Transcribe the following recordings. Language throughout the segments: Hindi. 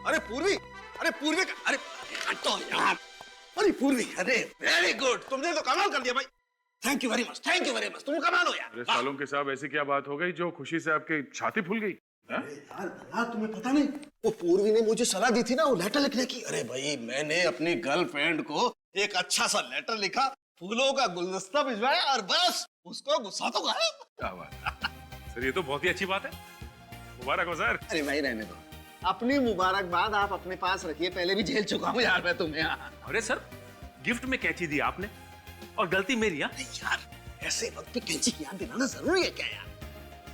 अरे पूर्वी, अरे पूर्वी, अरे तो यार, अरे पूर्वी, अरे वेरी गुड, तुमने तो कमाल कर दिया भाई। Thank you very much, thank you very much, तुम कमाल हो यार। अरे सालों के साहब, ऐसी क्या बात हो गई जो खुशी से आपकी छाती फूल गई? यार तुम्हें पता नहीं, वो पूर्वी ने मुझे सलाह दी थी ना वो लेटर लिखने की। अरे भाई मैंने अपनी गर्लफ्रेंड को एक अच्छा सा लेटर लिखा, फूलों का गुलदस्ता भिजवाया और बस उसको गुस्सा तो गायब। क्या बात सर, ये तो बहुत ही अच्छी बात है, मुबारक हो सर। अरे भाई रहने दो, अपनी मुबारकबाद आप अपने पास रखिए, पहले भी झेल चुका हूँ यार मैं तुम्हें। अरे सर, गिफ्ट में कैंची दी आपने और गलती मेरी। यार ऐसे वक्त पे कैंची की याद दिलाना जरूरी है क्या यार?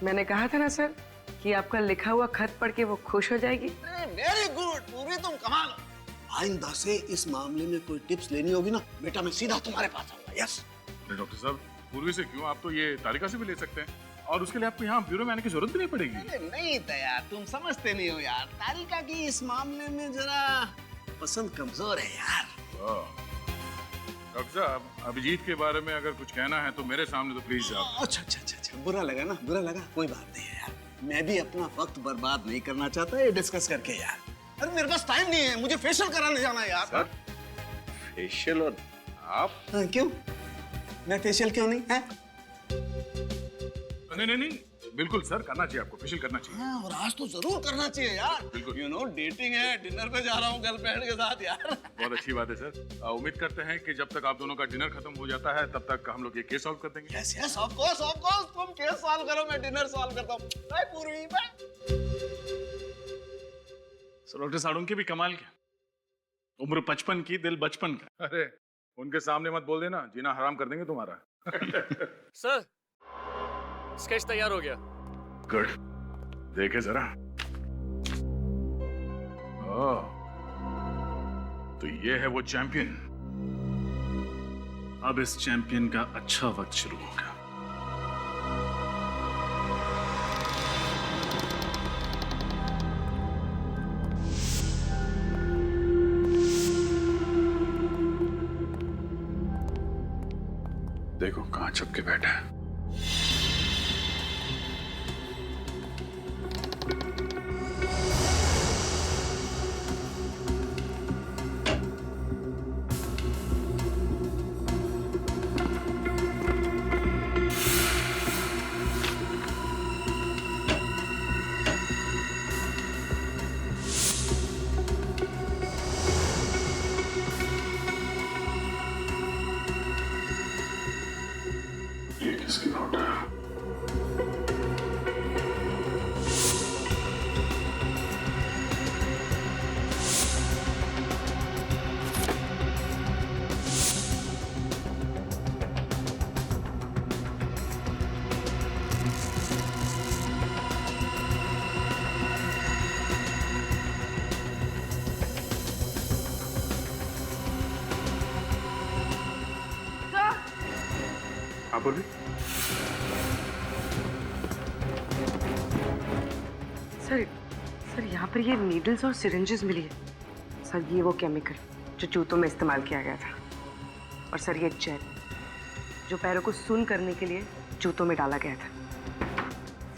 मैंने कहा था ना सर कि आपका लिखा हुआ खत पढ़ के वो खुश हो जाएगी। वेरी गुड पूरी, तुम कमाल हो। आइंदा से इस मामले में कोई टिप्स लेनी होगी ना बेटा, मैं सीधा तुम्हारे पास आऊंगा। यस। अरे डॉक्टर साहब, पूर्वी से क्यों, आप तो ये तारिका से भी ले सकते हैं और उसके लिए आपको यहाँ ब्यूरो में आने की जरूरत भी नहीं पड़ेगी। अरे नहीं दया, तुम समझते नहीं हो यार, तारिका की इस मामले में जरा पसंद कमजोर है यार। डॉक्टर साहब, अभिजीत के बारे में अगर कुछ कहना है तो मेरे सामने तो प्लीज आप। अच्छा, बुरा लगा ना, बुरा लगा, कोई बात नहीं है यार, मैं भी अपना वक्त बर्बाद नहीं करना चाहता ये डिस्कस करके यार। अरे मेरे पास टाइम नहीं है, मुझे फेशियल कराने जाना है यार। सर, फेशियल और आप? हाँ, क्यों मैं फेशियल क्यों नहीं है? नहीं, बिल्कुल सर, करना चाहिए, आपको फेशियल करना चाहिए। हाँ, और आज तो जरूर करना चाहिए यार। बिल्कुल। यू नो डेटिंग है, डिनर पे जा रहा हूँ गर्लफ्रेंड के साथ यार। बहुत अच्छी बात है सर, उम्मीद करते हैं कि जब तक आप दोनों का डिनर खत्म हो जाता है तब तक हम लोग ये केस सॉल्व कर देंगे। यस यस ऑफ कोर्स, तुम केस सॉल्व करो, मैं डिनर सॉल्व करता हूँ। बाय पूर्वी, बाय। सर डॉक्टर साड़ू की भी कमाल क्या, उम्र 55 की, दिल बचपन का। अरे उनके सामने मत बोल देना, जीना हराम कर देंगे तुम्हारा। सर, स्केच तैयार हो गया। गुड, देखे जरा। ओह, तो ये है वो चैंपियन। अब इस चैंपियन का अच्छा वक्त शुरू होगा। देखो कहां छुप के बैठा है। ये किसकी नोट है? आप बोलिए। सर यहाँ पर ये नीडल्स और सिरिंजेस मिली है। सर ये वो केमिकल जो जूतों में इस्तेमाल किया गया था, और सर ये जेल जो पैरों को सुन्न करने के लिए जूतों में डाला गया था।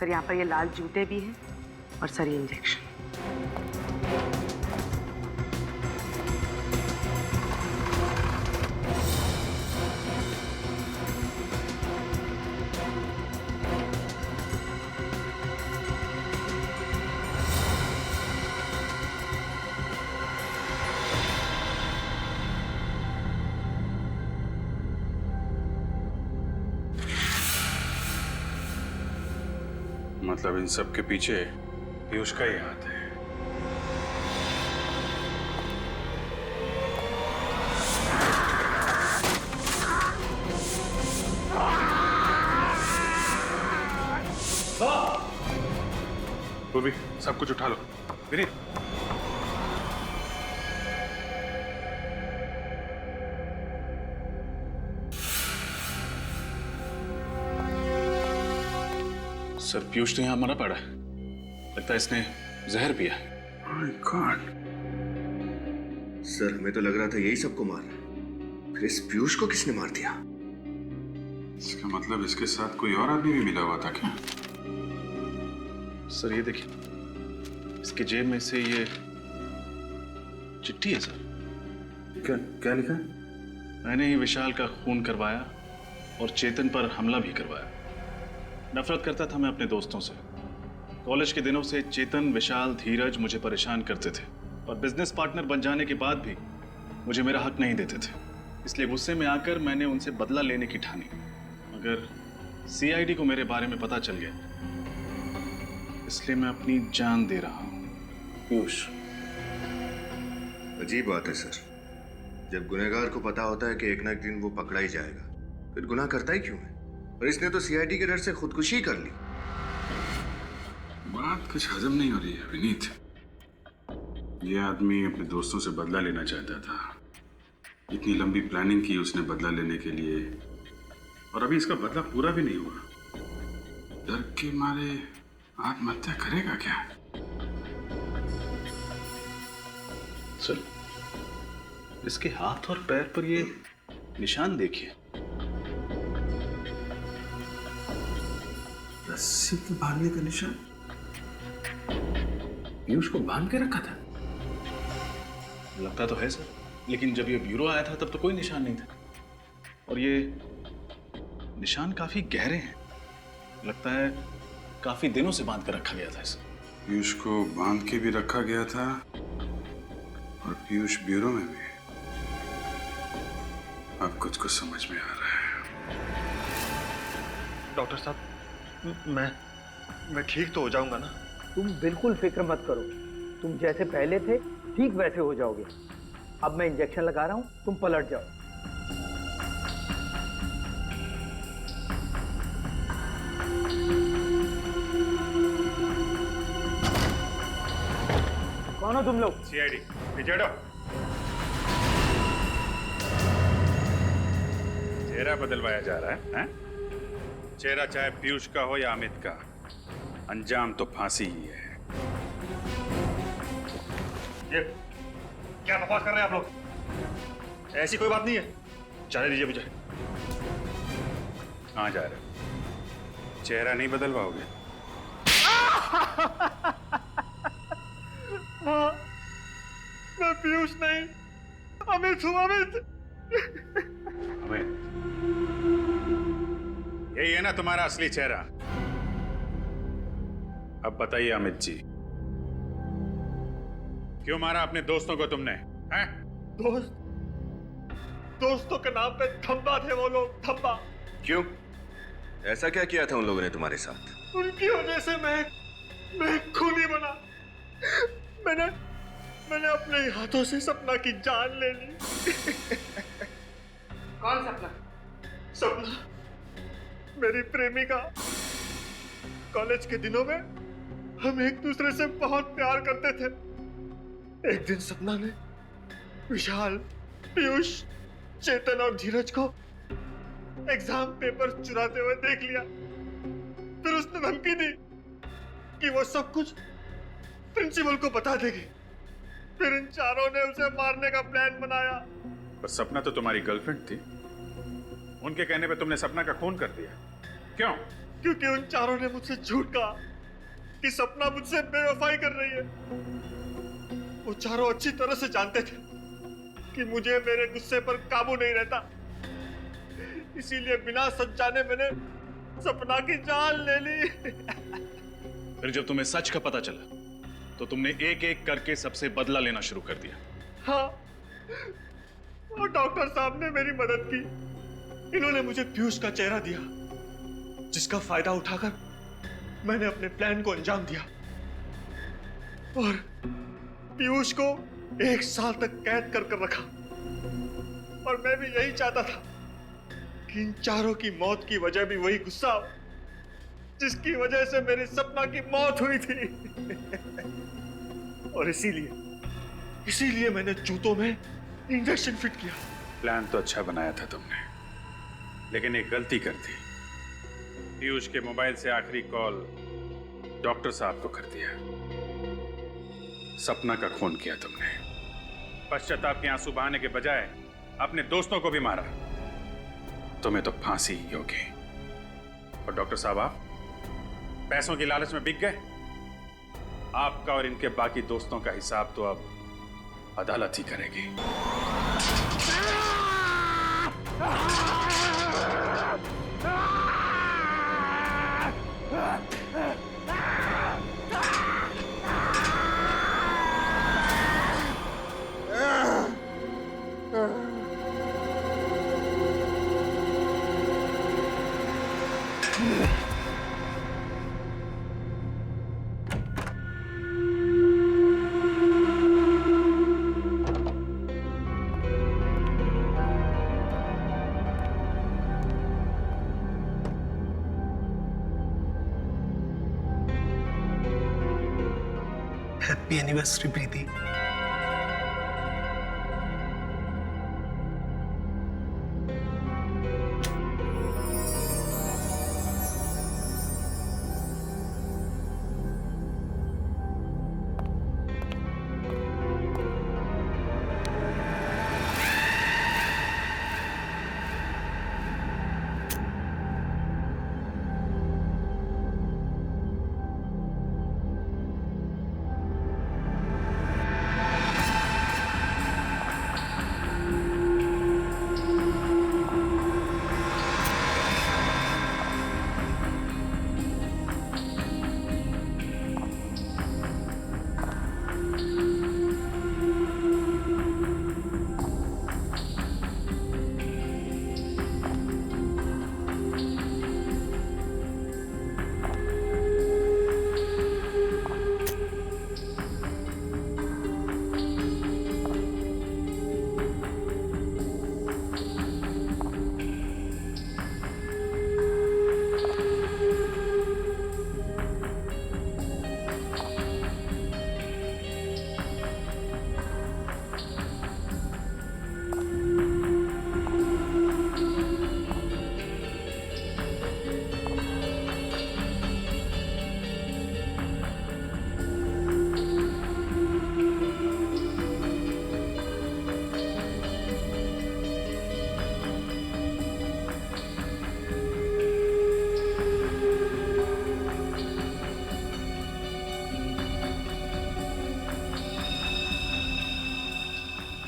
सर यहाँ पर ये लाल जूते भी हैं और सर ये इंजेक्शन। मतलब इन सब के पीछे पीयूष का ही हाथ है। पूर्वी, सब कुछ उठा लो। विनीत, सर पीयूष तो यहाँ मरा पड़ा है, लगता है इसने जहर पिया। My God. सर हमें तो लग रहा था यही सबको मार, फिर इस पीयूष को किसने मार दिया? इसका मतलब इसके साथ कोई और आदमी भी मिला हुआ था क्या? सर ये देखिए, इसकी जेब में से ये चिट्ठी है सर। क्या क्या लिखा है? मैंने ही विशाल का खून करवाया और चेतन पर हमला भी करवाया। नफरत करता था मैं अपने दोस्तों से। कॉलेज के दिनों से चेतन, विशाल, धीरज मुझे परेशान करते थे और बिजनेस पार्टनर बन जाने के बाद भी मुझे मेरा हक नहीं देते थे। इसलिए गुस्से में आकर मैंने उनसे बदला लेने की ठानी। मगर सीआईडी को मेरे बारे में पता चल गया, इसलिए मैं अपनी जान दे रहा हूं। पीयूष, अजीब बात है सर, जब गुनहगार को पता होता है कि एक ना एक दिन वो पकड़ा ही जाएगा, फिर गुनाह करता ही क्यों है? और इसने तो सीआईडी के डर से खुदकुशी कर ली। बात कुछ हजम नहीं हो रही है विनीत। ये आदमी अपने दोस्तों से बदला लेना चाहता था। इतनी लंबी प्लानिंग की उसने बदला लेने के लिए, और अभी इसका बदला पूरा भी नहीं हुआ। डर के मारे आत्महत्या करेगा क्या? सर, इसके हाथ और पैर पर ये निशान देखिए। रस्सी के बांधने का निशान। पीयूष को बांध के रखा था। लगता तो है सर, लेकिन जब ये ब्यूरो आया था तब तो कोई निशान नहीं था। और ये निशान काफी गहरे हैं। लगता है काफी दिनों से बांध कर रखा गया था इसे। पीयूष को बांध के भी रखा गया था और पीयूष ब्यूरो में भी। अब कुछ कुछ समझ में आ रहा है। डॉक्टर साहब, मैं ठीक तो हो जाऊंगा ना? तुम बिल्कुल फिक्र मत करो, तुम जैसे पहले थे ठीक वैसे हो जाओगे। अब मैं इंजेक्शन लगा रहा हूं, तुम पलट जाओ। कौन हो तुम लोग? सीआईडी, पीछे हटो। चेहरा बदलवाया जा रहा है? चेहरा चाहे पीयूष का हो या अमित का, अंजाम तो फांसी ही है। ये क्या बकवास कर रहे हैं आप लोग? ऐसी कोई बात नहीं है। जाने दीजिए मुझे। कहाँ जा रहे हो? चेहरा नहीं बदलवाओगे? मैं पीयूष नहीं, अमित हूँ। अमित, अमित, यही है ना तुम्हारा असली चेहरा? अब बताइए अमित जी, क्यों मारा अपने दोस्तों को तुमने? हैं? दोस्तों के नाम पे धब्बा थे वो लोग, धब्बा। क्यों? ऐसा क्या किया था उन लोगों ने तुम्हारे साथ? उनकी वजह से मैं खूनी बना। मैंने अपने ही हाथों से सपना की जान ले ली। कौन सपना? सपना मेरी प्रेमिका। कॉलेज के दिनों में हम एक दूसरे से बहुत प्यार करते थे। एक दिन सपना ने विशाल, पीयूष, चेतन और धीरज को एग्जाम पेपर चुराते हुए देख लिया। फिर उसने धमकी दी कि वो सब कुछ प्रिंसिपल को बता देगी। फिर इन चारों ने उसे मारने का प्लान बनाया। पर सपना तो तुम्हारी गर्लफ्रेंड थी। उनके कहने पे तुमने सपना का खून कर दिया। क्यों? क्योंकि उन चारों ने मुझसे झूठ कहा कि सपना मुझसे बेवफाई कर रही है। वो चारों अच्छी तरह से जानते थे कि मुझे मेरे गुस्से पर काबू नहीं रहता। इसीलिए बिना सच जाने मैंने सपना की जान ले ली। फिर जब तुम्हें सच का पता चला तो तुमने एक एक करके सबसे बदला लेना शुरू कर दिया। हाँ, और डॉक्टर साहब ने मेरी मदद की। इन्होंने मुझे पीयूष का चेहरा दिया, जिसका फायदा उठाकर मैंने अपने प्लान को अंजाम दिया और पीयूष को 1 साल तक कैद कर रखा। और मैं भी यही चाहता था कि इन चारों की मौत की वजह भी वही गुस्सा हो जिसकी वजह से मेरी सपना की मौत हुई थी। और इसीलिए मैंने जूतों में इंजेक्शन फिट किया। प्लान तो अच्छा बनाया था तुमने, लेकिन एक गलती कर दी। पीयूष के मोबाइल से आखिरी कॉल डॉक्टर साहब को कर दिया। सपना का खून किया तुमने। पश्चाताप के आंसू बहाने के बजाय अपने दोस्तों को भी मारा। तुम्हें तो फांसी ही होगी। और डॉक्टर साहब, आप पैसों की लालच में बिक गए। आपका और इनके बाकी दोस्तों का हिसाब तो अब अदालत ही करेगी। हैप्पी एनिवर्सरी प्रीति।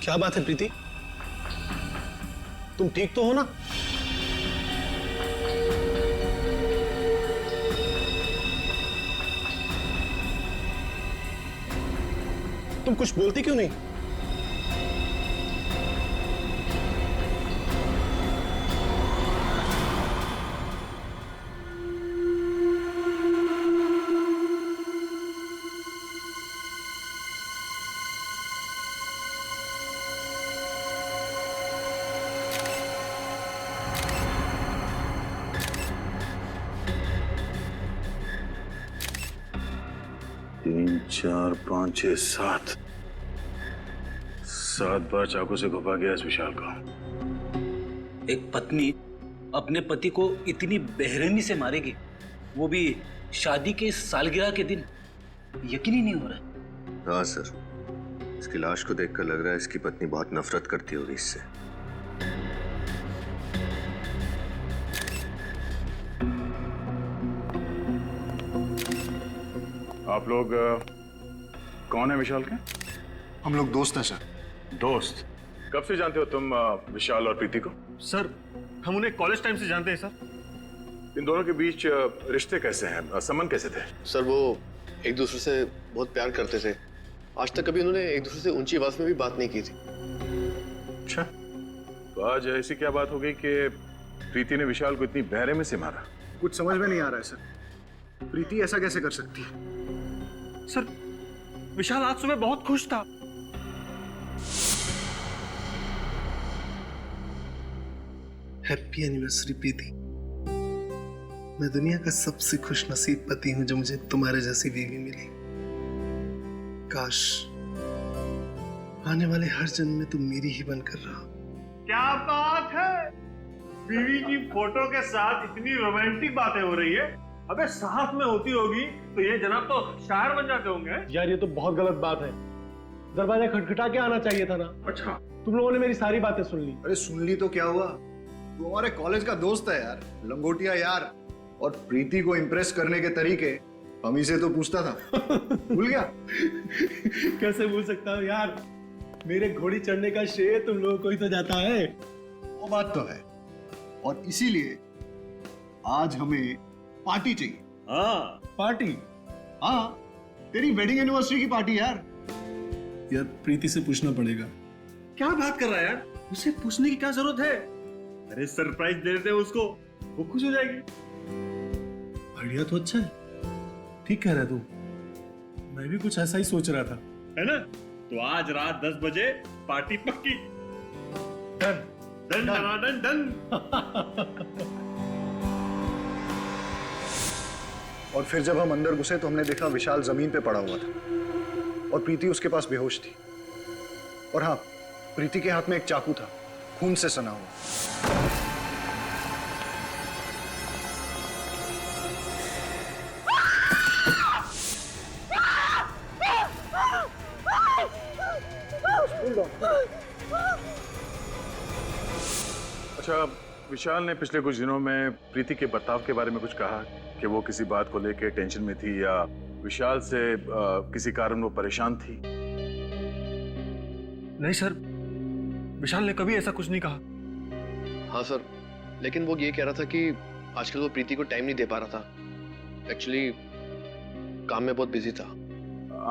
क्या बात है प्रीति, तुम ठीक तो हो ना? तुम कुछ बोलती क्यों नहीं? तीन, चार, पाँच, छः, सात। 7 बार चाकू से घुपा गया इस विशाल को। एक पत्नी अपने पति को इतनी बेरहमी से मारेगी, वो भी शादी के सालगिरह के दिन, यकीन ही नहीं हो रहा। हाँ सर, इसकी लाश को देखकर लग रहा है इसकी पत्नी बहुत नफरत करती होगी इससे। आप लोग कौन है विशाल के? हम लोग दोस्त हैं सर। दोस्त? कब से जानते हो तुम विशाल और प्रीति को? सर हम उन्हें कॉलेज टाइम से जानते हैं सर। इन दोनों के बीच रिश्ते कैसे हैं, संबंध कैसे थे? सर वो एक दूसरे से बहुत प्यार करते थे। आज तक कभी उन्होंने एक दूसरे से ऊंची आवाज में भी बात नहीं की थी। अच्छा, तो आज ऐसी क्या बात हो गई कि प्रीति ने विशाल को इतनी बेरहमी से मारा? कुछ समझ में नहीं आ रहा है सर। प्रीति ऐसा कैसे कर सकती है? सर विशाल आज सुबह बहुत खुश था। हैप्पी एनिवर्सरी प्रीति। मैं दुनिया का सबसे खुशनसीब पति हूं जो मुझे तुम्हारे जैसी बीवी मिली। काश आने वाले हर जन्म में तुम मेरी ही बनकर रहो। क्या बात है, बीवी की फोटो के साथ इतनी रोमांटिक बातें हो रही है। अबे साथ में होती होगी तो ये जनाब तो शायर बन जाते होंगे। यार ये तो बहुत गलत बात है, दरवाजा खटखटा के आना चाहिए था ना। अच्छा, तुम लोगों ने मेरी सारी बातें सुन ली। अरे सुन ली तो क्या हुआ, तू हमारे कॉलेज का दोस्त है यार, लंगोटिया यार। और प्रीति को इम्प्रेस करने के तरीके हम ही से तो पूछता था। भूल गया? कैसे भूल सकता हूँ यार, मेरे घोड़ी चढ़ने का श्रेय तुम लोगों को ही तो जाता है। वो बात तो है, और इसीलिए आज हमें पार्टी चाहिए। हाँ पार्टी? हाँ, तेरी वेडिंग एनिवर्सरी की पार्टी यार। यार प्रीति से पूछना पड़ेगा। क्या बात कर रहा है यार, उसे पूछने की क्या जरूरत है? अरे सरप्राइज दे देते हैं उसको, वो खुश हो जाएगी। आइडिया तो अच्छा है, ठीक कह रहा है तू। मैं भी कुछ ऐसा ही सोच रहा था, है ना? तो आज रात 10 बजे पार्टी पक्की। Done done done done. और फिर जब हम अंदर घुसे तो हमने देखा विशाल जमीन पे पड़ा हुआ था और प्रीति उसके पास बेहोश थी। और हाँ, प्रीति के हाथ में एक चाकू था, खून से सना हुआ। अच्छा, विशाल ने पिछले कुछ दिनों में प्रीति के बर्ताव के बारे में कुछ कहा कि वो किसी बात को लेकर टेंशन में थी या विशाल से किसी कारण वो परेशान थी? नहीं सर, विशाल ने कभी ऐसा कुछ नहीं कहा। हाँ सर, लेकिन वो ये कह रहा था कि आजकल वो प्रीति को टाइम नहीं दे पा रहा था। एक्चुअली काम में बहुत बिजी था।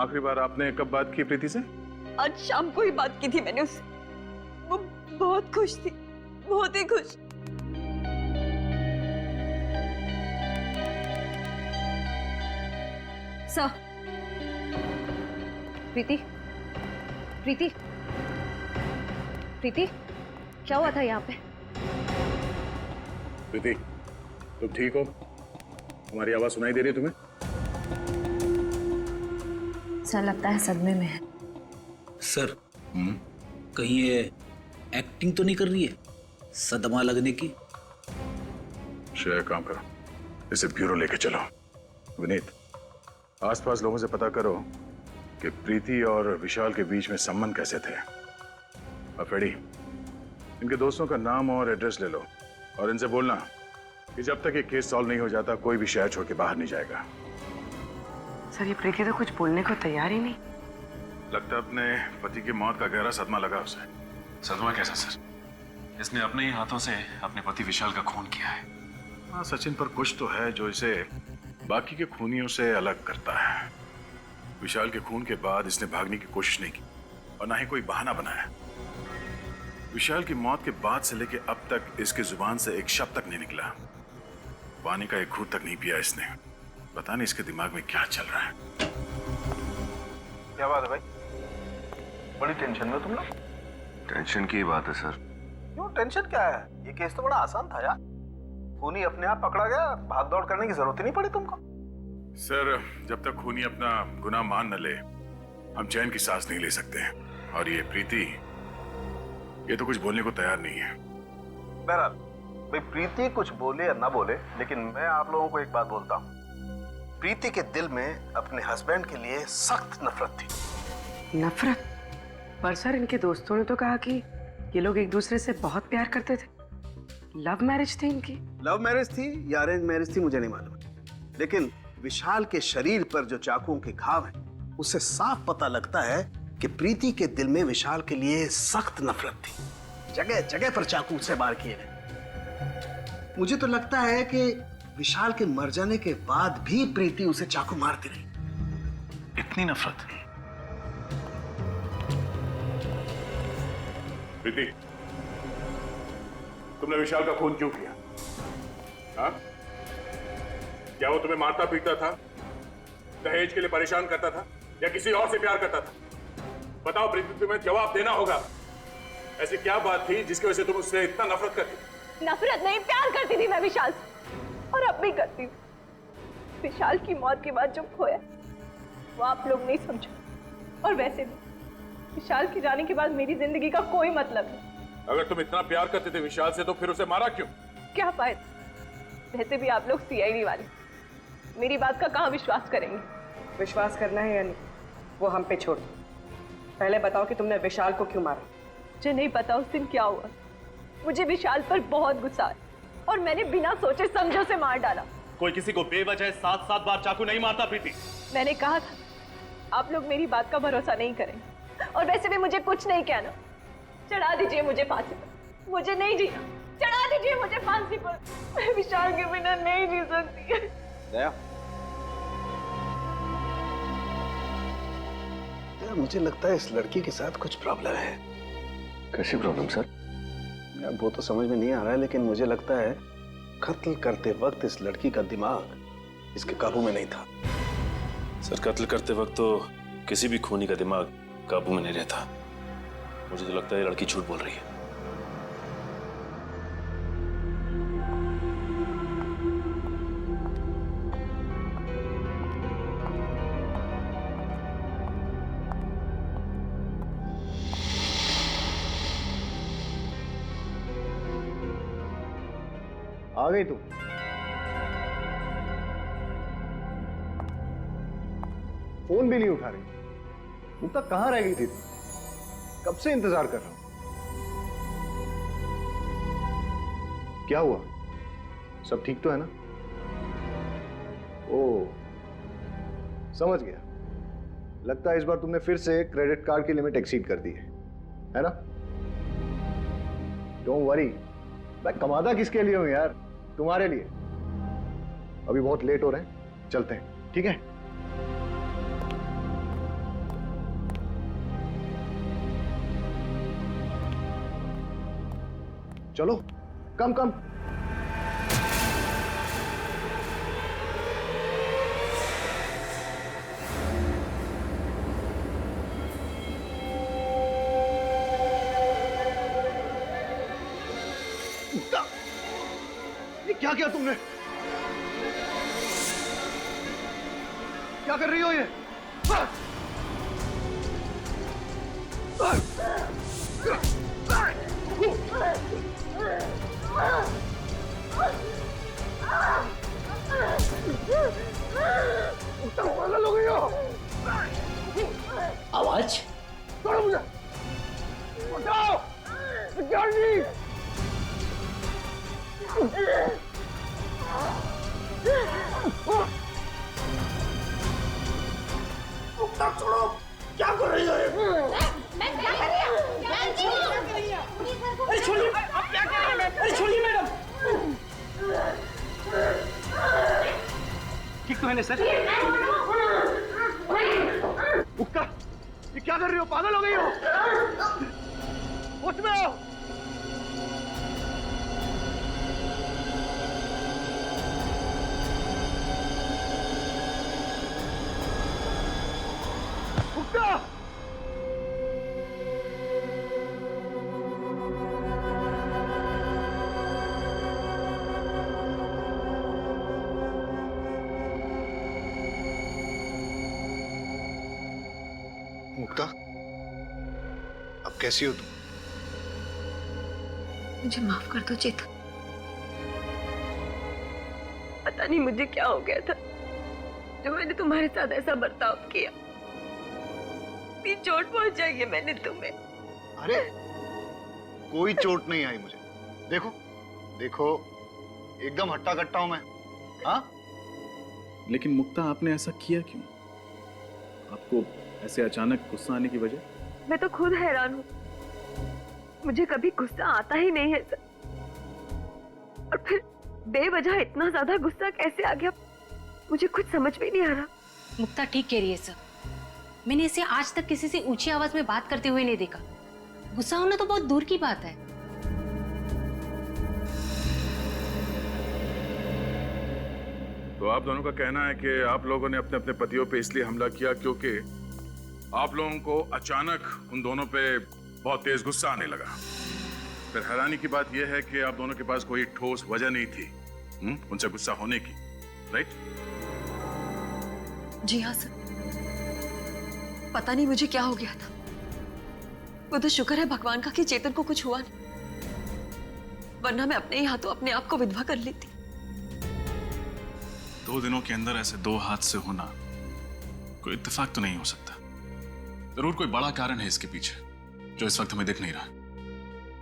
आखिरी बार आपने कब बात की प्रीति से? आज शाम को ही बात की थी मैंने उससे। वो बहुत खुश थी, बहुत ही खुश। सर, प्रीति, प्रीति, प्रीति, क्या हुआ था यहाँ पे? प्रीति, तुम ठीक हो? हमारी आवाज सुनाई दे रही है तुम्हें? सर, लगता है सदमे में है। सर, कहीं ये एक्टिंग तो नहीं कर रही है सदमा लगने की? श्रेया, काम करो, इसे ब्यूरो लेके चलो। विनीत, आसपास लोगों से पता करो कि प्रीति और विशाल के बीच में संबंध कैसे थे। और फेडी, इनके दोस्तों का नाम और एड्रेस ले लो और इनसे बोलना कि जब तक ये केस सॉल्व नहीं हो जाता कोई भी शहर छोड़ के बाहर नहीं जाएगा। सर, ये प्रीति तो कुछ बोलने को तैयार ही नहीं। लगता है अपने पति की मौत का गहरा सदमा लगा उसे। सदमा कैसा सर? इसने अपने ही हाथों से अपने पति विशाल का खून किया है। हाँ सचिन, पर कुछ तो है जो इसे बाकी के खूनियों से अलग करता है। विशाल के खून के बाद इसने भागने की कोशिश नहीं की और ना ही कोई बहाना बनाया। विशाल की मौत के बाद से लेके अब तक इसकी जुबान से एक शब्द तक नहीं निकला। पानी का एक घूंट तक नहीं पिया इसने। पता नहीं इसके दिमाग में क्या चल रहा है। क्या बात है भाई, बड़ी टेंशन में तुम लोग? टेंशन की बात है सर। क्यों टेंशन क्या है? ये केस तो बड़ा आसान था यार। खूनी अपने आप पकड़ा गया, भाग दौड़ करने की जरूरत ही नहीं पड़ी तुमको। सर, जब तक खूनी अपना गुनाह मान न ले हम चैन की सांस नहीं ले सकते। और ये प्रीति, ये तो कुछ बोलने को तैयार नहीं है। बहरहाल भाई, प्रीति कुछ बोले या ना बोले, लेकिन मैं आप लोगों को एक बात बोलता हूँ। प्रीति के दिल में अपने हस्बैंड के लिए सख्त नफरत थी। नफरत? पर सर, इनके दोस्तों ने तो कहा कि ये लोग एक दूसरे से बहुत प्यार करते थे। लव मैरिज थी इनकी। लव मैरिज थी या अरेंज मैरिज थी मुझे नहीं मालूम, लेकिन विशाल के शरीर पर जो चाकुओं के घाव हैं, उससे साफ पता लगता है कि प्रीति के दिल में विशाल के लिए सख्त नफरत थी। जगह जगह पर चाकू से वार किए गए। मुझे तो लगता है कि विशाल के मर जाने के बाद भी प्रीति उसे चाकू मारती रही। इतनी नफरत? प्रीति, तुमने विशाल का खून क्यों किया? हाँ? क्या वो तुम्हें मारता पीटता था, दहेज के लिए परेशान करता था, या किसी और से प्यार करता था? बताओ प्रीति, तुम्हें जवाब देना होगा। ऐसी क्या बात थी जिसकी वजह से तुम उससे इतना नफरत करती? नफरत नहीं, प्यार करती थी मैं विशाल से, और अब भी करती हूँ। विशाल की मौत के बाद जो खोया वो आप लोग नहीं समझो, और वैसे भी विशाल के जाने के बाद मेरी जिंदगी का कोई मतलब नहीं। अगर तुम इतना प्यार करते थे विशाल से तो फिर उसे मारा क्यों? क्या फायदा? वैसे भी आप लोग सीआईडी वाले मेरी बात का कहाँ विश्वास करेंगे? विश्वास करना है या नहीं, वो हम पे छोड़। पहले बताओ कि तुमने विशाल को क्यों मारा? मुझे नहीं पता उस दिन क्या हुआ। मुझे विशाल पर बहुत गुस्सा है और मैंने बिना सोचे समझे उसे मार डाला। कोई किसी को बेवजह 7-7 बार चाकू नहीं मारता प्रीति। मैंने कहा था आप लोग मेरी बात का भरोसा नहीं करेंगे, और वैसे भी मुझे कुछ नहीं कहना। चढ़ा दीजिए मुझे फांसी पर, मुझे नहीं जीना। चढ़ा दीजिए मुझे फांसी पर, मैं विशाल के बिना नहीं जी सकती। दया, यार मुझे लगता है इस लड़की के साथ कुछ प्रॉब्लम है। कैसी प्रॉब्लम सर? यार वो तो समझ में नहीं आ रहा है, लेकिन मुझे लगता है कत्ल करते वक्त इस लड़की का दिमाग इसके काबू में नहीं था। सर कत्ल करते वक्त तो किसी भी खूनी का दिमाग काबू में नहीं रहता। मुझे तो लगता है ये लड़की झूठ बोल रही है। आ गई तू? फोन भी नहीं उठा रही। मुक्ता कहां रह गई थी तू? कब से इंतजार कर रहा हूं। क्या हुआ? सब ठीक तो है ना? ओ, समझ गया। लगता है इस बार तुमने फिर से क्रेडिट कार्ड की लिमिट एक्सीड कर दी है ना? डोंट वरी, मैं कमाता किसके लिए हूं यार? तुम्हारे लिए। अभी बहुत लेट हो रहे हैं, चलते हैं, ठीक है? चलो, कम कम। ये क्या किया तुमने? क्या कर रही हो ये? पागल हो गई हो? आवाज छोड़ो मुझे! उठाओ! सिक्योरिटी! छोड़ो! क्या कर रही हो? मैं क्या कर रही हूँ? अरे छोड़िए! आप क्या कर रही हैं? अरे छोड़िए मैडम! ठीक तो है ना सर? मुक्ता, ये क्या कर रही हो? पागल हो गई हो? होश में आओ! मुक्ता! मुक्ता, अब कैसी हो तुम? मुझे माफ कर दो चेतन। पता नहीं मुझे क्या हो गया था जो मैंने तुम्हारे साथ ऐसा बर्ताव किया। इतनी चोट पहुंचाई है मैंने तुम्हें। अरे कोई चोट नहीं आई मुझे। देखो देखो, एकदम हट्टा कट्टा हूं मैं। हाँ? लेकिन मुक्ता आपने ऐसा किया क्यों? आपको ऐसे अचानक गुस्सा आने की वजह? मैं तो खुद हैरान हूँ, मुझे कभी गुस्सा आता ही नहीं है सर। और फिर बेवजह इतना ज्यादा गुस्सा कैसे आ गया, मुझे कुछ समझ में नहीं आ रहा। मुक्ता ठीक कह रही है सर। मैंने इसे आज तक किसी से ऊंची आवाज में बात करते हुए नहीं देखा। गुस्सा होना तो बहुत दूर की बात है। तो आप दोनों का कहना है कि आप लोगों ने अपने अपने पतियों पे इसलिए हमला किया क्योंकि आप लोगों को अचानक उन दोनों पे बहुत तेज गुस्सा आने लगा। फिर हैरानी की बात यह है कि आप दोनों के पास कोई ठोस वजह नहीं थी उनसे गुस्सा होने की, राइट? जी हाँ सर, पता नहीं मुझे क्या हो गया था। वो तो शुक्र है भगवान का कि चेतन को कुछ हुआ नहीं, वरना मैं अपने ही हाथों अपने आप को विधवा कर लेती। 2 दिनों के अंदर ऐसे 2 हादसे होना कोई इत्तेफाक तो नहीं हो सकता। जरूर कोई बड़ा कारण है इसके पीछे जो इस वक्त हमें दिख नहीं रहा।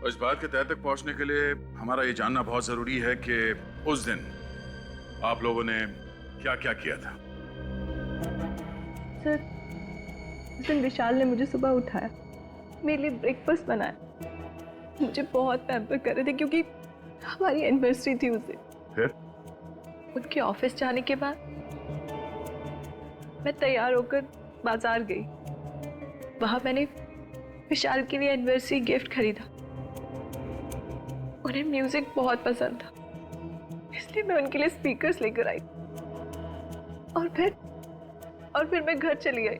और इस बात के तह तक पहुंचने के लिए हमारा ये जानना बहुत जरूरी है कि उस दिन आप लोगों ने क्या क्या किया था। सर, उस दिन विशाल ने मुझे सुबह उठाया, मेरे लिए ब्रेकफास्ट बनाया, मुझे बहुत पैम्पर कर रहे थे क्योंकि हमारी एनिवर्सरी थी उस दिन। फिर उनके ऑफिस जाने के बाद मैं तैयार होकर बाजार गई। वहां मैंने विशाल के लिए एनिवर्सरी गिफ्ट खरीदा। उन्हें म्यूजिक बहुत पसंद था, इसलिए मैं उनके लिए स्पीकर्स लेकर आई और फिर मैं घर चली आई।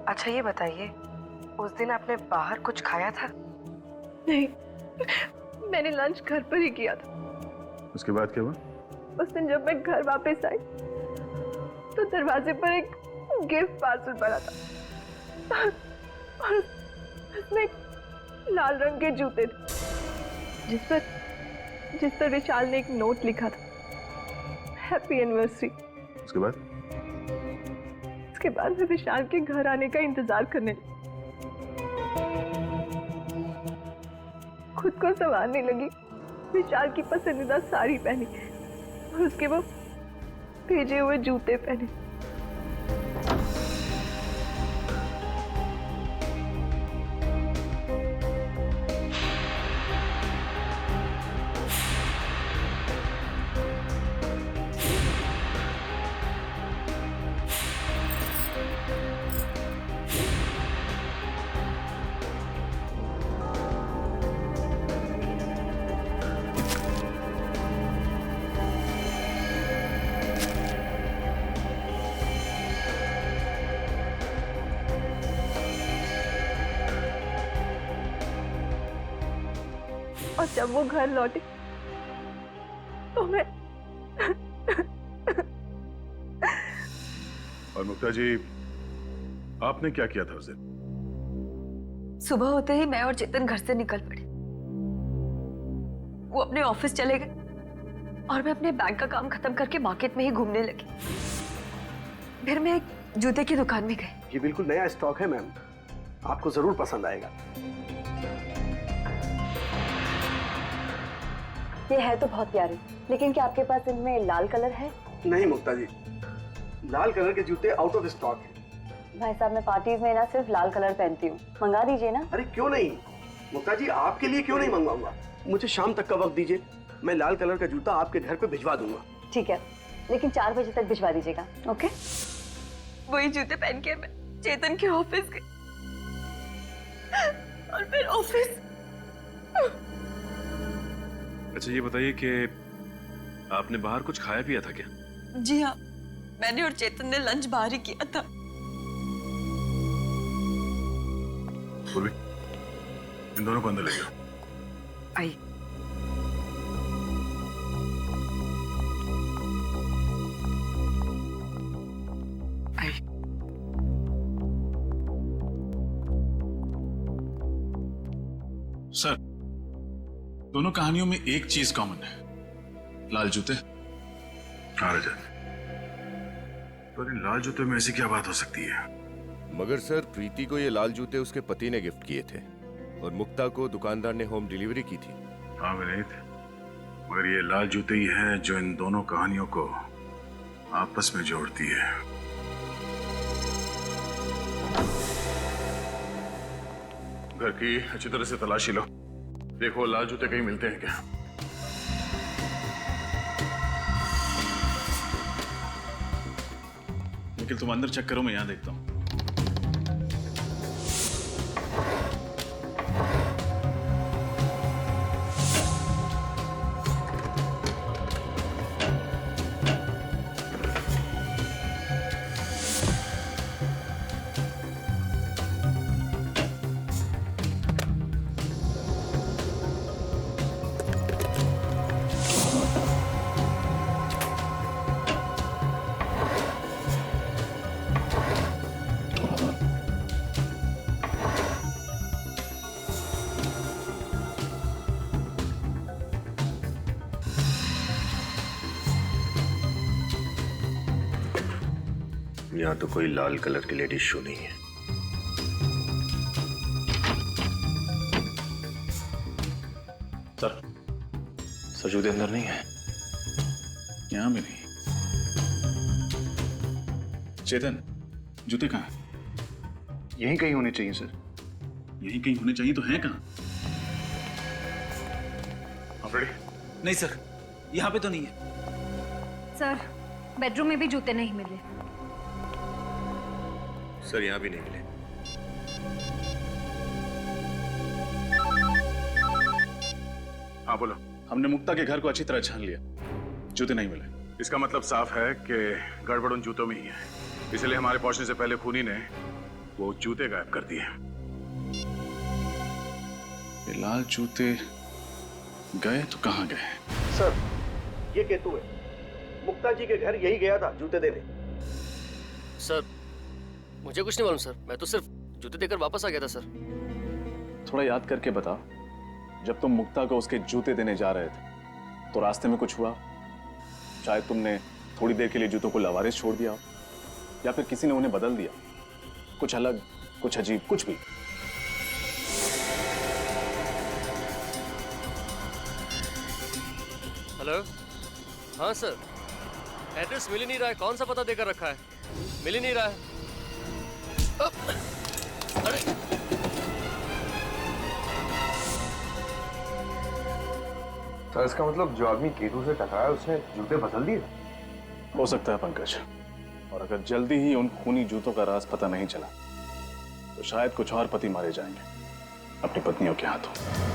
अच्छा ये बताइए, उस दिन आपने बाहर कुछ खाया था? नहीं, मैंने लंच घर पर ही किया था। उसके बाद क्या हुआ? उस दिन जब मैं घर वापस आई तो दरवाजे पर एक गिफ्ट पार्सल पड़ा था और उसमें लाल रंग के जूते थे जिस पर विशाल ने एक नोट लिखा था, हैप्पी एनिवर्सरी। उसके बाद? उसके बाद मैं विशाल के घर आने का इंतजार करने लगी। खुद को संवारने लगी, विशाल की पसंदीदा साड़ी पहनी और उसके वो भेजे हुए जूते पहने। और जब वो घर लौटे तो मैं और मुक्ता जी, आपने क्या किया था उस दिन? सुबह होते ही मैं और चेतन घर से निकल पड़े। वो अपने ऑफिस चले गए और मैं अपने बैंक का काम खत्म करके मार्केट में ही घूमने लगी। फिर मैं एक जूते की दुकान में गई। ये बिल्कुल नया स्टॉक है मैम, आपको जरूर पसंद आएगा। ये है तो बहुत प्यारे, लेकिन क्या आपके पास इनमें लाल कलर है? नहीं मुक्ता जी, लाल कलर के जूते आउट ऑफ स्टॉक है। भाई साहब, मैं पार्टीज में ना सिर्फ लाल कलर पहनती हूँ, मंगा दीजिए ना। अरे क्यों नहीं मुक्ता जी, आपके लिए क्यों नहीं मंगवाऊंगा। मुझे शाम तक का वक्त दीजिए, मैं लाल कलर का जूता आपके घर पे भिजवा दूंगा। ठीक है, लेकिन 4 बजे तक भिजवा दीजिएगा। ओके? वही जूते पहन के मैं चेतन के ऑफिस गई और फिर ऑफिस। अच्छा ये बताइए कि आपने बाहर कुछ खाया पिया था क्या? जी हाँ, मैंने और चेतन ने लंच बाहर ही किया था। पूर्वी, इन दोनों को अंदर ले जाओ। आई। सर, दोनों कहानियों में एक चीज कॉमन है, लाल जूते। हाँ रजत, पर इन लाल जूते में ऐसी क्या बात हो सकती है? मगर सर, प्रीति को ये लाल जूते उसके पति ने गिफ्ट किए थे और मुक्ता को दुकानदार ने होम डिलीवरी की थी। हाँ विनीत, मगर ये लाल जूते ही है जो इन दोनों कहानियों को आपस में जोड़ती है। घर की अच्छी तरह से तलाशी लो, देखो लाल जूते कहीं मिलते हैं क्या। निखिल तुम अंदर चेक करो, मैं यहां देखता हूं। यहाँ तो कोई लाल कलर की लेडीज शू नहीं है। सर जूते अंदर नहीं है। यहां भी नहीं। चेतन, जूते कहाँ हैं? यहीं कहीं होने चाहिए सर। यहीं कहीं होने चाहिए तो हैं कहाँ? नहीं सर, यहाँ पे तो नहीं है। सर बेडरूम में भी जूते नहीं मिले। सर यहाँ भी नहीं मिले। हाँ बोलो। हमने मुक्ता के घर को अच्छी तरह छान लिया, जूते नहीं मिले। इसका मतलब साफ है कि गड़बड़ उन जूतों में ही है, इसलिए हमारे पहुंचने से पहले खूनी ने वो जूते गायब कर दिए। ये लाल जूते गए तो कहाँ गए? सर ये केतु है, मुक्ता जी के घर यही गया था जूते देने। सर मुझे कुछ नहीं मालूम सर, मैं तो सिर्फ जूते देकर वापस आ गया था सर। थोड़ा याद करके बता, जब तुम मुक्ता को उसके जूते देने जा रहे थे तो रास्ते में कुछ हुआ? शायद तुमने थोड़ी देर के लिए जूतों को लावारिस छोड़ दिया, या फिर किसी ने उन्हें बदल दिया, कुछ अलग, कुछ अजीब, कुछ भी। हेलो, हाँ सर, एड्रेस मिल ही नहीं रहा है, कौन सा पता देकर रखा है, मिल ही नहीं रहा है। अरे सर इसका मतलब जो आदमी केतु से टकराया उसने जूते बदल दिए? हो सकता है पंकज, और अगर जल्दी ही उन खूनी जूतों का राज पता नहीं चला तो शायद कुछ और पति मारे जाएंगे अपनी पत्नियों के हाथों।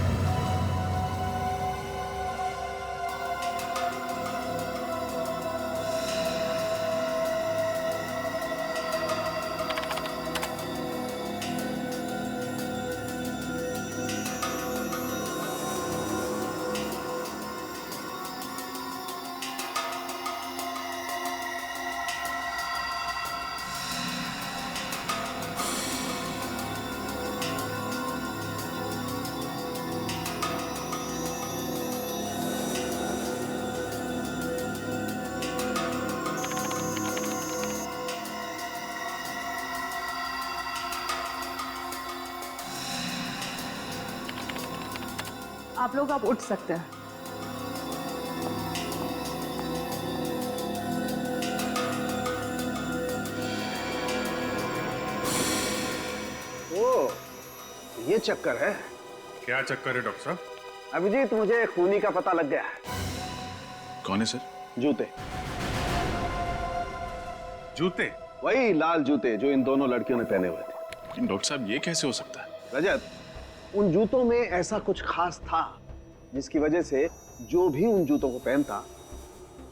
आप लोग आप उठ सकते हैं। ओ, ये चक्कर है। क्या चक्कर है डॉक्टर साहब? अभिजीत, मुझे खूनी का पता लग गया। कौन है सर? जूते। जूते? वही लाल जूते जो इन दोनों लड़कियों ने पहने हुए थे। डॉक्टर साहब ये कैसे हो सकता है? रजत, उन जूतों में ऐसा कुछ खास था जिसकी वजह से जो भी उन जूतों को पहनता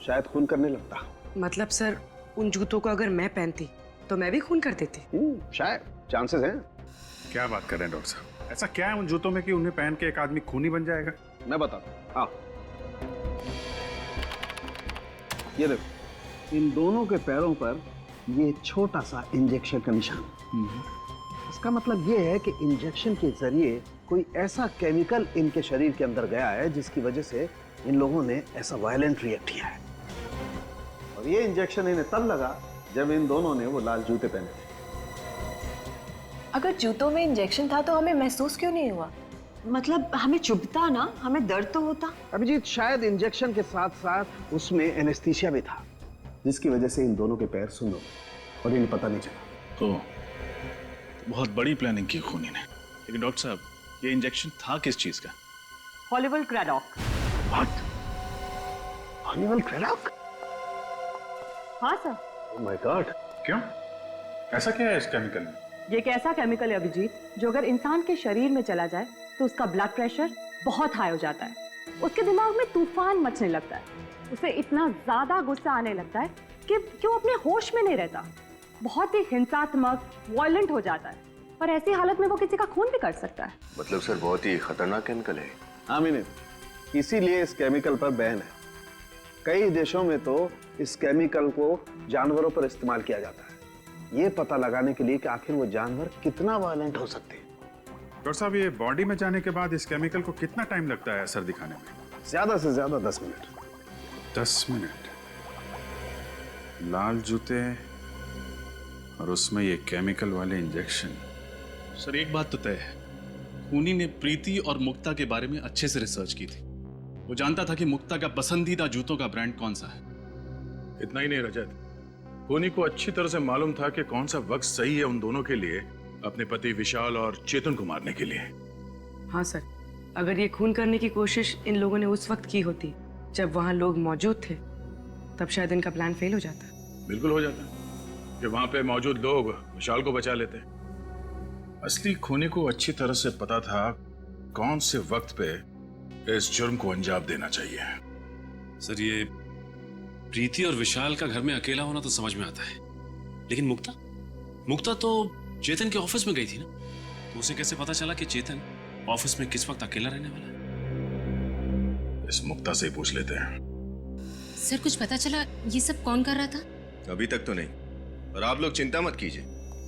शायद खून करने लगता। मतलब सर, उन जूतों को अगर मैं पहनती तो मैं भी खून कर देती? शायद, चांसेस हैं। क्या बात कर रहे हैं डॉक्टर साहब? ऐसा क्या है उन जूतों में कि उन्हें पहन के एक आदमी खूनी बन जाएगा? मैं बताता हूँ, हाँ। ये देखो, इन दोनों के पैरों पर ये छोटा सा इंजेक्शन का निशान। इसका मतलब ये है कि इंजेक्शन के जरिए कोई ऐसा केमिकल इनके शरीर के अंदर गया है जिसकी वजह से इन लोगों ने ऐसा वायलेंट रिएक्ट किया है। और ये इंजेक्शन इन्हें तब लगा जब इन दोनों ने वो लाल जूते पहने थे। अगर जूतों में इंजेक्शन था तो हमें महसूस क्यों नहीं हुआ? मतलब हमें चुभता ना, हमें दर्द तो होता। अभिजीत, शायद इंजेक्शन के साथ साथ उसमें एनेस्थीसिया भी था जिसकी वजह से इन दोनों के पैर सुन्न हो गए और इन्हें पता नहीं चला। तो बहुत बड़ी प्लानिंग की खूनी ने। लेकिन डॉक्टर साहब, ये इंजेक्शन था किस चीज का? हॉलीवुड क्रेडॉक। What? हॉलीवुड क्रेडॉक? हाँ सर। Oh my God! क्यों? ऐसा क्या है इस केमिकल में? ये एक ऐसा केमिकल है अभिजीत जो अगर इंसान के शरीर में चला जाए तो उसका ब्लड प्रेशर बहुत हाई हो जाता है, उसके दिमाग में तूफान मचने लगता है, उसे इतना ज्यादा गुस्सा आने लगता है कि वो अपने होश में नहीं रहता, बहुत ही हिंसात्मक, वायलेंट हो जाता है, और ऐसी हालत में वो किसी का खून भी कर सकता है। मतलब सर बहुत ही खतरनाक केमिकल है। हाँ मीनू, इसीलिए इस केमिकल पर बैन है। कई देशों में तो इस केमिकल को जानवरों पर इस्तेमाल किया जाता है, ये पता लगाने के लिए कि आखिर वो जानवर कितना वायलेंट हो सकते हैं। डॉक्टर साहब, ये बॉडी में जाने के बाद इस केमिकल को कितना टाइम लगता है असर दिखाने में? ज्यादा से ज्यादा 10 मिनट। 10 मिनट? लाल जूते और उसमें ये केमिकल वाले इंजेक्शन। सर एक बात तो तय है, खूनी ने प्रीति और मुक्ता के बारे में अच्छे से रिसर्च की थी। वो जानता था कि मुक्ता का पसंदीदा जूतों का ब्रांड कौन सा है। इतना ही नहीं रजत, खूनी को अच्छी तरह से मालूम था कि कौन सा वक्त सही है उन दोनों के लिए, अपने पति विशाल और चेतन को मारने के लिए। हाँ सर, अगर ये खून करने की कोशिश इन लोगों ने उस वक्त की होती जब वहां लोग मौजूद थे, तब शायद इनका प्लान फेल हो जाता। बिल्कुल हो जाता कि वहां पे मौजूद लोग विशाल को बचा लेते। असली खूनी को अच्छी तरह से पता था कौन से वक्त पे इस जुर्म को अंजाम देना चाहिए। सर, ये प्रीति और विशाल का घर में अकेला होना तो समझ में आता है, लेकिन मुक्ता तो चेतन के ऑफिस में गई थी ना, तो उसे कैसे पता चला कि चेतन ऑफिस में किस वक्त अकेला रहने वाला है? इस मुक्ता से ही पूछ लेते हैं। सर, कुछ पता चला ये सब कौन कर रहा था? अभी तक तो नहीं, और आप लोग चिंता मत कीजिए,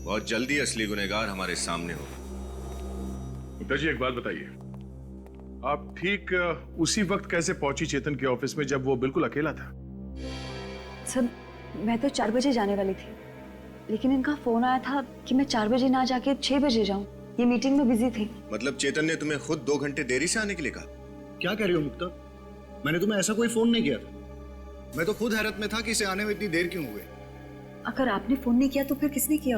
बहुत जल्दी असली गुनहगार हमारे सामने होगा। मुक्ता जी, एक बात बताइए, आप ठीक उसी वक्त कैसे पहुंची चेतन के ऑफिस में जब वो बिल्कुल अकेला था? सर, मैं तो 4 बजे जाने वाली थी, लेकिन इनका फोन आया था कि मैं 4 बजे ना जाके 6 बजे जाऊं। ये मीटिंग में बिजी थी। मतलब चेतन ने तुम्हें खुद 2 घंटे देरी से आने के लिए कहा? क्या कह रही हो मुक्ता? मैंने तुम्हें ऐसा कोई फोन नहीं किया था। मैं तो खुद हैरत में था कि इसे आने में इतनी देर क्यों हुई। अगर आपने फोन नहीं किया तो फिर किसने किया?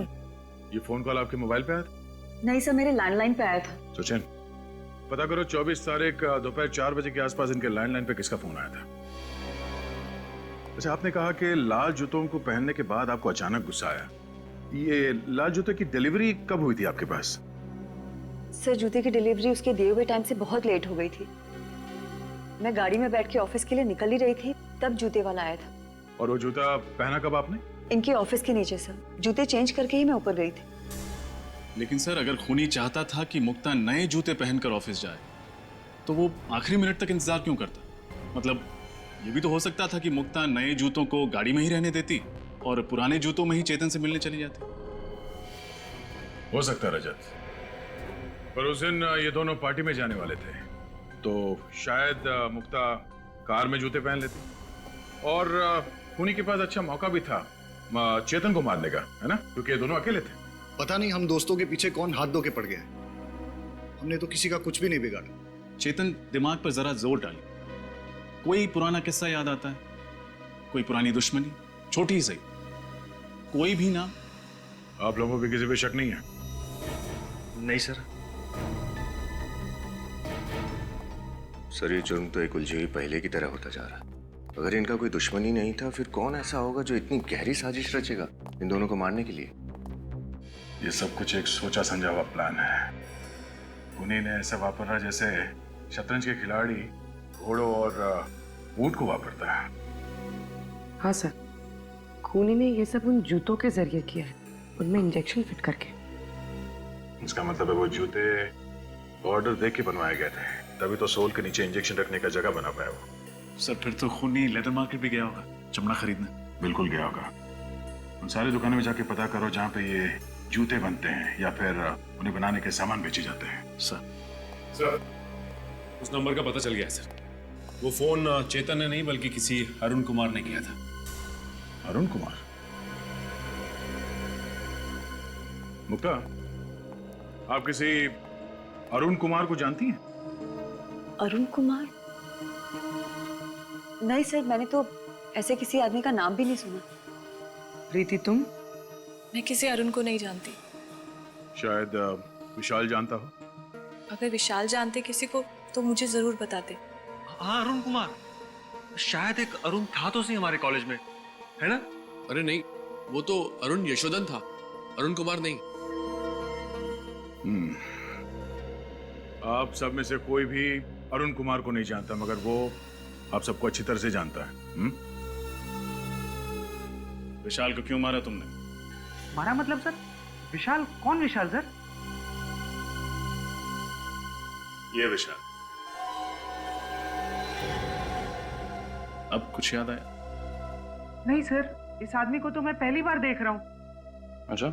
ये फोन कॉल आपके मोबाइल पे आया था? नहीं सर, मेरे लैंडलाइन पे आया था। सुचेन, पता करो 24 तारीख दोपहर 4 बजे के आसपास इनके लैंडलाइन पे किसका फोन आया था। अच्छा, आपने कहा कि लाल जूतों को पहनने के बाद आपको अचानक गुस्सा आया। ये लाल जूते की डिलीवरी कब हुई थी आपके पास? सर, जूते की डिलीवरी उसके दिए हुए टाइम से बहुत लेट हो गई थी। मैं गाड़ी में बैठ के ऑफिस के लिए निकल ही रही थी, तब जूते वाला आया था। और वो जूता पहना कब आपने? इनके ऑफिस के नीचे सर, जूते चेंज करके ही मैं ऊपर गई थी। लेकिन सर, अगर खूनी चाहता था कि मुक्ता नए जूते पहनकर ऑफिस जाए, तो वो आखिरी मिनट तक इंतजार क्यों करता? मतलब ये भी तो हो सकता था कि मुक्ता नए जूतों को गाड़ी में ही रहने देती और पुराने जूतों में ही चेतन से मिलने चली जाती। हो सकता है रजत, पर उस दिन ये दोनों पार्टी में जाने वाले थे, तो शायद मुक्ता कार में जूते पहन लेती, और खूनी के पास अच्छा मौका भी था चेतन को मारने का, है ना, क्योंकि ये दोनों अकेले थे। पता नहीं हम दोस्तों के पीछे कौन हाथ धो के पड़ गया। हमने तो किसी का कुछ भी नहीं बिगाड़ा। चेतन, दिमाग पर जरा जोर डालिए। कोई पुराना किस्सा याद आता है? कोई पुरानी दुश्मनी, छोटी ही सही, कोई भी ना? आप लोगों पे किसी पे शक नहीं है? नहीं सर। सर, ये जुर्म तो एक उलझी हुई पहले की तरह होता जा रहा। अगर इनका कोई दुश्मनी नहीं था, फिर कौन ऐसा होगा जो इतनी गहरी साजिश रचेगा इन दोनों को मारने के लिए? ये सब कुछ एक सोचा समझा हुआ प्लान है। खूनी ने ऐसा वापरा जैसे शतरंज के खिलाड़ी घोड़ों और ऊंट को वापरता है। हाँ सर, खूनी ने ये सब उन जूतों के जरिए किया है, उनमें इंजेक्शन फिट करके। इसका मतलब है वो जूते ऑर्डर देके बनवाए गए थे, तभी तो सोल के नीचे इंजेक्शन रखने का जगह बना पाया वो। सर, फिर तो खूनी लेदर मार्केट भी गया होगा चमड़ा खरीदने। बिल्कुल गया होगा। उन सारी दुकानों में जाके पता करो जहाँ पे ये जूते बनते हैं या फिर उन्हें बनाने के सामान बेचे जाते हैं। सर, उस नंबर का पता चल गया है सर। वो फोन चेतन ने नहीं बल्कि किसी अरुण कुमार ने किया था। अरुण कुमार? मुक्ता, आप किसी अरुण कुमार को जानती हैं? अरुण कुमार? नहीं सर, मैंने तो ऐसे किसी आदमी का नाम भी नहीं सुना। प्रीति, तुम? मैं किसी अरुण को नहीं जानती। शायद विशाल जानता हो। अगर विशाल जानते किसी को तो मुझे जरूर बताते। हाँ, अरुण कुमार। शायद एक अरुण था तो सही हमारे कॉलेज में, है ना? अरे नहीं, वो तो अरुण यशोधन था, अरुण कुमार नहीं। आप सब में से कोई भी अरुण कुमार को नहीं जानता, मगर वो आप सबको अच्छी तरह से जानता है। विशाल को क्यों मारा तुमने? मारा मतलब सर? विशाल? कौन विशाल सर? ये विशाल। अब कुछ याद आया? नहीं सर, इस आदमी को तो मैं पहली बार देख रहा हूँ। अच्छा,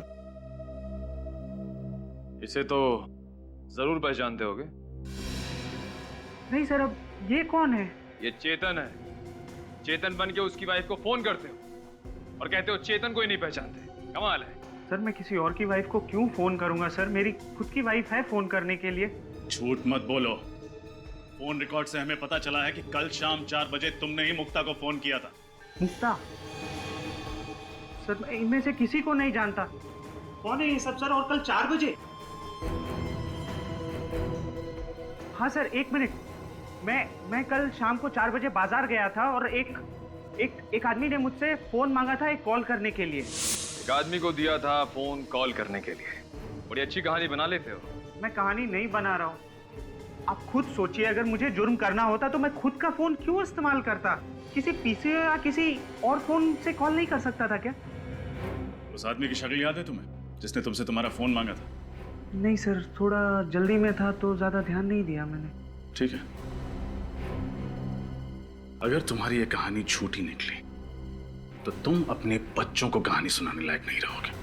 इसे तो जरूर पहचानते होगे। नहीं सर, अब ये कौन है? ये चेतन है। चेतन बन के उसकी वाइफ को फोन करते हो और कहते हो चेतन को ही नहीं पहचानते। कमाल है। सर, मैं किसी और की वाइफ को क्यों फोन करूंगा सर? मेरी खुद की वाइफ है फोन करने के लिए। झूठ मत बोलो। फोन रिकॉर्ड से हमें पता चला है कि कल शाम 4 बजे तुमने ही मुक्ता को फोन किया था। मुक्ता? सर मैं इनमें से किसी को नहीं जानता। कौन है ये सब सर? और कल 4 बजे? हाँ सर, 1 मिनट। मैं कल शाम को 4 बजे बाजार गया था और एक आदमी ने मुझसे फोन मांगा था एक कॉल करने के लिए। एक आदमी को दिया था फोन कॉल करने के लिए। बड़ी अच्छी कहानी बना लेते हो। मैं कहानी नहीं बना रहा हूँ, आप खुद सोचिए, अगर मुझे जुर्म करना होता तो मैं खुद का फोन क्यों इस्तेमाल करता? किसी पीसी या किसी और फोन से कॉल नहीं कर सकता था क्या? उस आदमी की शक्ल याद है तुम्हें जिसने तुमसे तुम्हारा फोन मांगा था? नहीं सर, थोड़ा जल्दी में था तो ज्यादा ध्यान नहीं दिया मैंने। ठीक है, अगर तुम्हारी ये कहानी झूठी निकली तो तुम अपने बच्चों को कहानी सुनाने लायक नहीं रहोगे।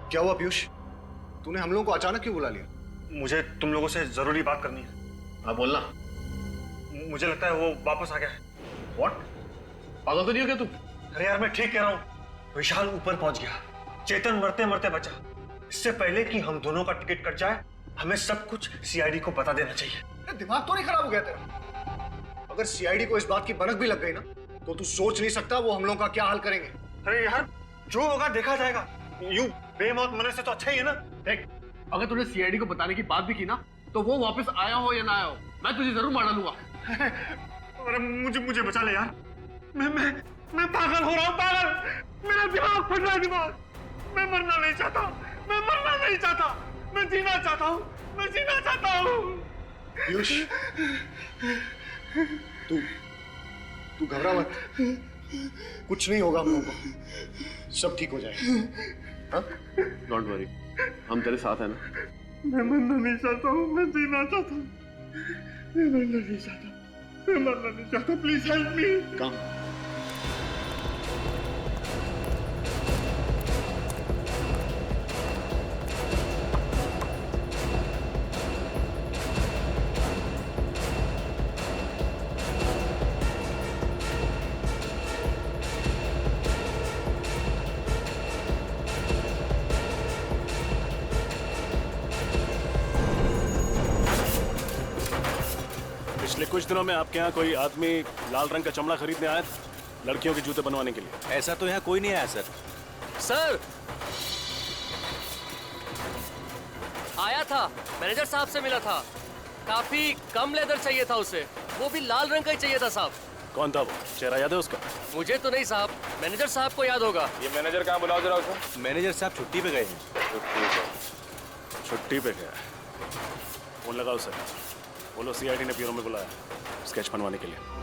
क्या हुआ पीयूष? तूने हम लोगों को अचानक क्यों बुला लिया? मुझे तुम लोगों से जरूरी बात करनी है। हाँ बोलना। मुझे लगता है वो वापस आ गया है। What? पागल तो नहीं हो क्या तू? अरे यार मैं ठीक कह रहा हूँ। विशाल ऊपर पहुंच गया, चेतन मरते मरते बचा। इससे पहले कि हम दोनों का टिकट कट जाए हमें सब कुछ सीआईडी को बता देना चाहिए। दिमाग तो नहीं खराब हो गया तेरा? अगर सीआईडी को इस बात की भनक भी लग गई ना तो तू सोच नहीं सकता वो हम लोगों का क्या हाल करेंगे। अरे यार जो होगा देखा जाएगा, यूं बेमौत मरने से तो अच्छा ही है ना। देख, अगर तूने सीआईडी को बताने की बात भी की ना तो वो वापस आया हो या ना आया हो, मैं तुझे जरूर मार डालूंगा। अरे मुझे बचा ले यार, मैं पागल हो रहा हूँ, पागल। मेरा दिमाग फट रहा है, दिमाग। मैं मरना नहीं चाहता, मैं मरना नहीं चाहता, मैं जीना चाहता हूँ, मैं जीना चाहता हूँ। पीयूष, तू घबरा मत, कुछ नहीं होगा हम लोगों को, सब ठीक हो जाएगा। डोंट वरी, हम तेरे साथ हैं ना। मैं मरना नहीं चाहता हूँ, मैं जीना चाहता हूँ, मैं मरना नहीं चाहता, मैं मरना नहीं चाहता। Please help me. कहाँ? पिछले कुछ दिनों में आपके यहाँ कोई आदमी लाल रंग का चमड़ा खरीदने आया था लड़कियों के जूते बनवाने के लिए? ऐसा तो यहाँ कोई नहीं आया सर। सर आया था, मैनेजर साहब से मिला था। काफी कम लेदर चाहिए था उसे, वो भी लाल रंग का ही चाहिए था साहब। कौन था वो? चेहरा याद है उसका? मुझे तो नहीं साहब, मैनेजर साहब को याद होगा। ये मैनेजर कहाँ? बुलाओ जरा उसे। मैनेजर साहब छुट्टी पे गए हैं। छुट्टी पे गया? फोन लगाओ सर, बोलो सीआईडी ने ब्यूरो में बुलाया स्केच बनवाने के लिए।